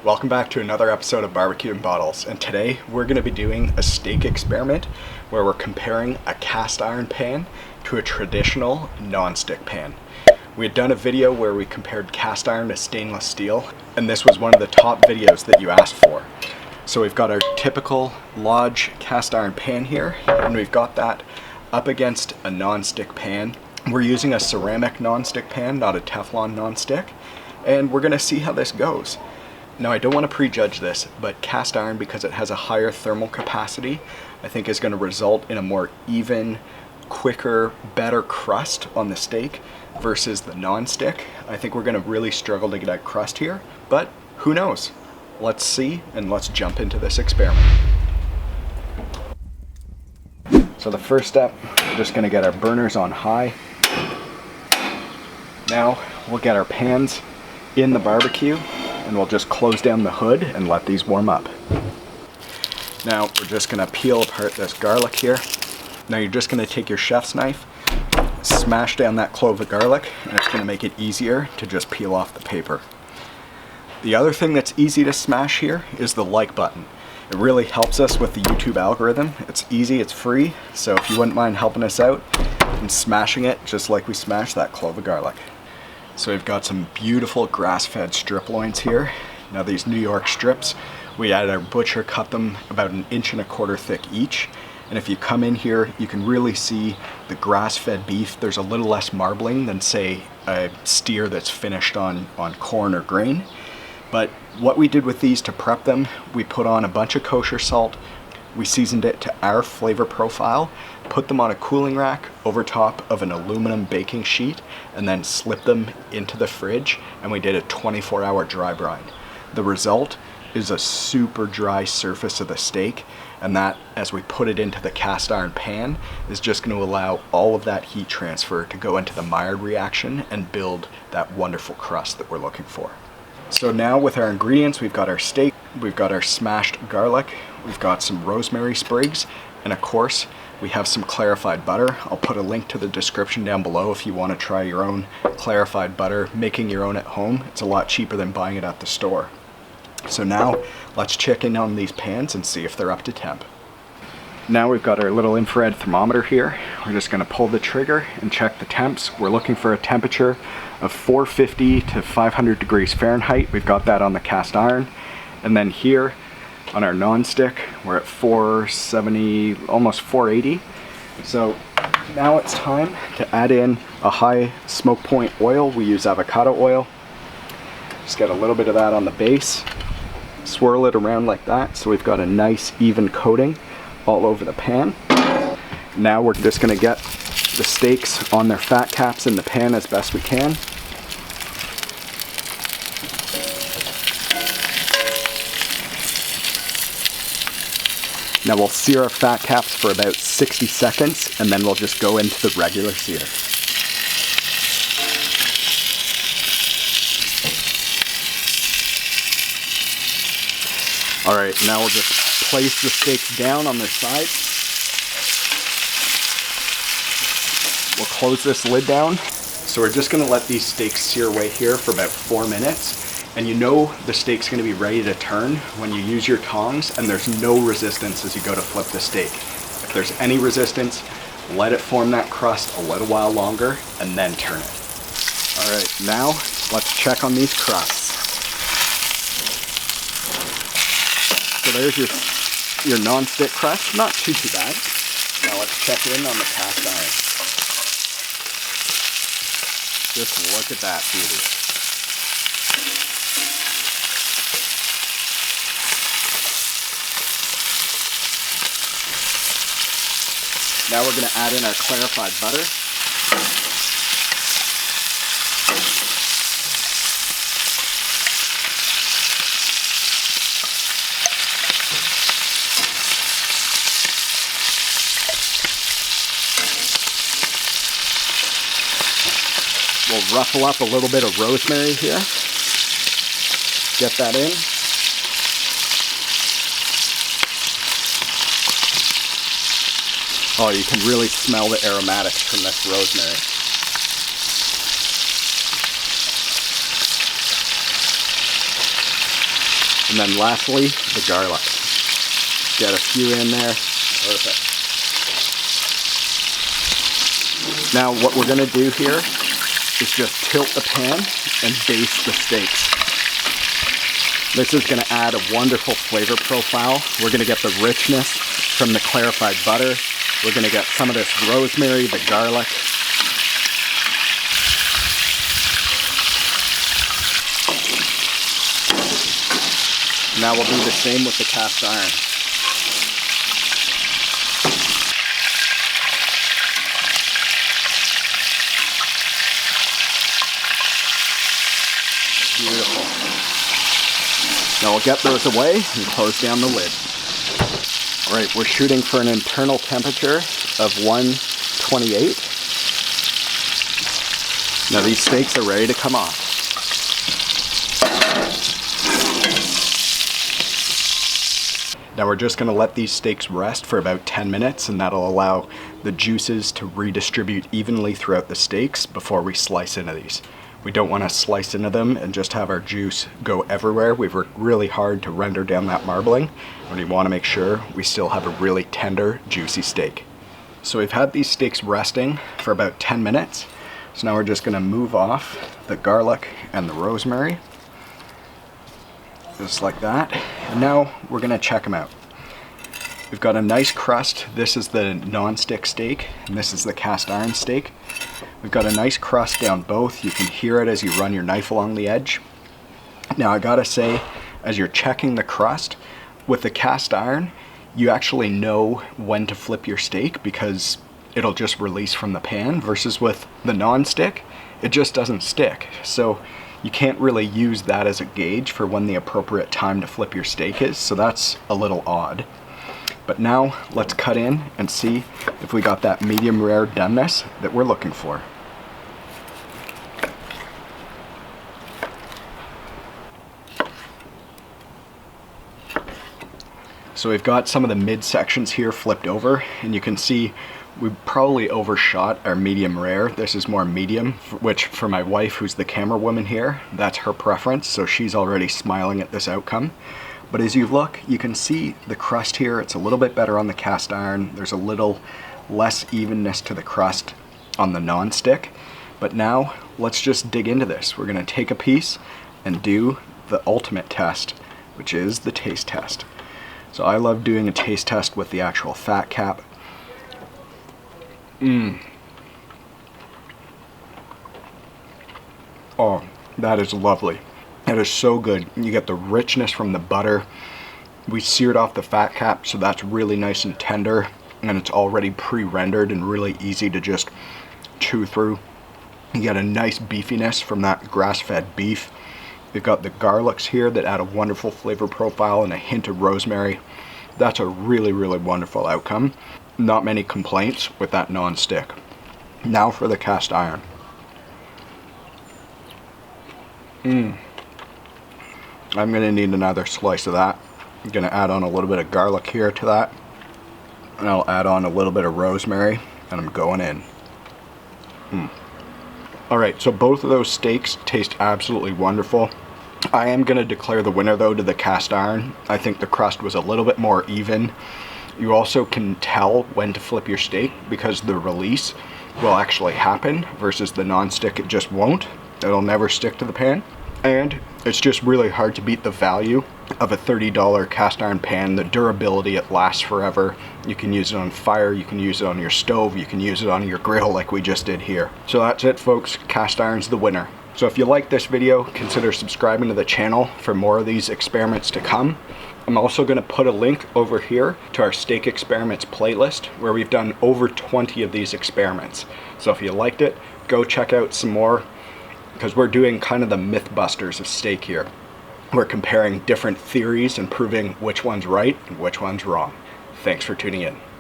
Welcome back to another episode of Barbecue and Bottles, and today we're going to be doing a steak experiment where we're comparing a cast iron pan to a traditional non-stick pan. We had done a video where we compared cast iron to stainless steel, and this was one of the top videos that you asked for. So we've got our typical Lodge cast iron pan here, and we've got that up against a non-stick pan. We're using a ceramic non-stick pan, not a Teflon non-stick, and we're going to see how this goes. Now, I don't want to prejudge this, but cast iron, because it has a higher thermal capacity, I think is going to result in a more even, quicker, better crust on the steak versus the non-stick. I think we're going to really struggle to get that crust here, but who knows? Let's see, and let's jump into this experiment. So the first step, we're just going to get our burners on high. Now, we'll get our pans in the barbecue, and we'll just close down the hood and let these warm up. Now we're just gonna peel apart this garlic here. Now you're just gonna take your chef's knife, smash down that clove of garlic, and it's gonna make it easier to just peel off the paper. The other thing that's easy to smash here is the like button. It really helps us with the YouTube algorithm. It's easy, it's free, so if you wouldn't mind helping us out and smashing it just like we smashed that clove of garlic. So we've got some beautiful grass-fed strip loins here. Now these New York strips, we had our butcher cut them about 1.25 inches thick each. And if you come in here, you can really see the grass-fed beef. There's a little less marbling than, say, a steer that's finished on corn or grain. But what we did with these to prep them, we put on a bunch of kosher salt, we seasoned it to our flavor profile, put them on a cooling rack over top of an aluminum baking sheet, and then slipped them into the fridge, and we did a 24-hour dry brine. The result is a super dry surface of the steak, and that, as we put it into the cast iron pan, is just going to allow all of that heat transfer to go into the Maillard reaction and build that wonderful crust that we're looking for. So now with our ingredients, we've got our steak, we've got our smashed garlic, we've got some rosemary sprigs, and of course, we have some clarified butter. I'll put a link to the description down below if you want to try your own clarified butter, making your own at home. It's a lot cheaper than buying it at the store. So now, let's check in on these pans and see if they're up to temp. Now we've got our little infrared thermometer here. We're just going to pull the trigger and check the temps. We're looking for a temperature of 450 to 500 degrees Fahrenheit. We've got that on the cast iron. And then here on our non-stick, we're at 470, almost 480. So now it's time to add in a high smoke point oil. We use avocado oil. Just get a little bit of that on the base. Swirl it around like that so we've got a nice even coating all over the pan. Now we're just going to get the steaks on their fat caps in the pan as best we can. Now we'll sear our fat caps for about 60 seconds, and then we'll just go into the regular sear. All right, now we'll just place the steaks down on their sides. We'll close this lid down. So we're just gonna let these steaks sear away here for about 4 minutes. And you know the steak's gonna be ready to turn when you use your tongs and there's no resistance as you go to flip the steak. If there's any resistance, let it form that crust a little while longer and then turn it. All right, now let's check on these crusts. So there's your non-stick crust, not too bad. Now let's check in on the cast iron. Just look at that beauty. Now we're going to add in our clarified butter. We'll ruffle up a little bit of rosemary here. Get that in. Oh, you can really smell the aromatics from this rosemary. And then lastly, the garlic. Get a few in there. Perfect. Now what we're gonna do here is just tilt the pan and baste the steaks. This is gonna add a wonderful flavor profile. We're gonna get the richness from the clarified butter. We're gonna get some of this rosemary, the garlic. Now we'll do the same with the cast iron. Beautiful. Now we'll get those away and close down the lid. All right, we're shooting for an internal temperature of 128. Now these steaks are ready to come off. Now we're just going to let these steaks rest for about 10 minutes, and that'll allow the juices to redistribute evenly throughout the steaks before we slice into these. We don't want to slice into them and just have our juice go everywhere. We've worked really hard to render down that marbling, and we want to make sure we still have a really tender, juicy steak. So we've had these steaks resting for about 10 minutes. So now we're just going to move off the garlic and the rosemary. Just like that. And now we're gonna check them out. We've got a nice crust. This is the non-stick steak, and this is the cast iron steak. We've got a nice crust down both. You can hear it as you run your knife along the edge. Now I gotta say, as you're checking the crust, with the cast iron, you actually know when to flip your steak because it'll just release from the pan, versus with the non-stick, it just doesn't stick. So you can't really use that as a gauge for when the appropriate time to flip your steak is, so that's a little odd. But now let's cut in and see if we got that medium rare doneness that we're looking for. So we've got some of the mid sections here flipped over, and you can see we probably overshot our medium rare. This is more medium, which for my wife, who's the camera woman here, that's her preference, so she's already smiling at this outcome. But as you look, you can see the crust here. It's a little bit better on the cast iron. There's a little less evenness to the crust on the non-stick. But now let's just dig into this. We're gonna take a piece and do the ultimate test, which is the taste test. So I love doing a taste test with the actual fat cap. Oh, that is lovely. That is so good. You get the richness from the butter. We seared off the fat cap, so that's really nice and tender, and it's already pre-rendered and really easy to just chew through. You get a nice beefiness from that grass-fed beef. You've got the garlics here that add a wonderful flavor profile and a hint of rosemary. That's a really, really wonderful outcome. Not many complaints with that non-stick. Now for the cast iron. I'm gonna need another slice of that. I'm gonna add on a little bit of garlic here to that, and I'll add on a little bit of rosemary, and I'm going in. All right, so both of those steaks taste absolutely wonderful. I am gonna declare the winner though to the cast iron. I think the crust was a little bit more even. You also can tell when to flip your steak because the release will actually happen versus the non-stick, it just won't. It'll never stick to the pan. And it's just really hard to beat the value of a $30 cast iron pan. The durability, it lasts forever. You can use it on fire, you can use it on your stove, you can use it on your grill like we just did here. So that's it folks, cast iron's the winner. So if you like this video, consider subscribing to the channel for more of these experiments to come. I'm also going to put a link over here to our steak experiments playlist where we've done over 20 of these experiments. So if you liked it, go check out some more, because we're doing kind of the mythbusters of steak here. We're comparing different theories and proving which one's right and which one's wrong. Thanks for tuning in.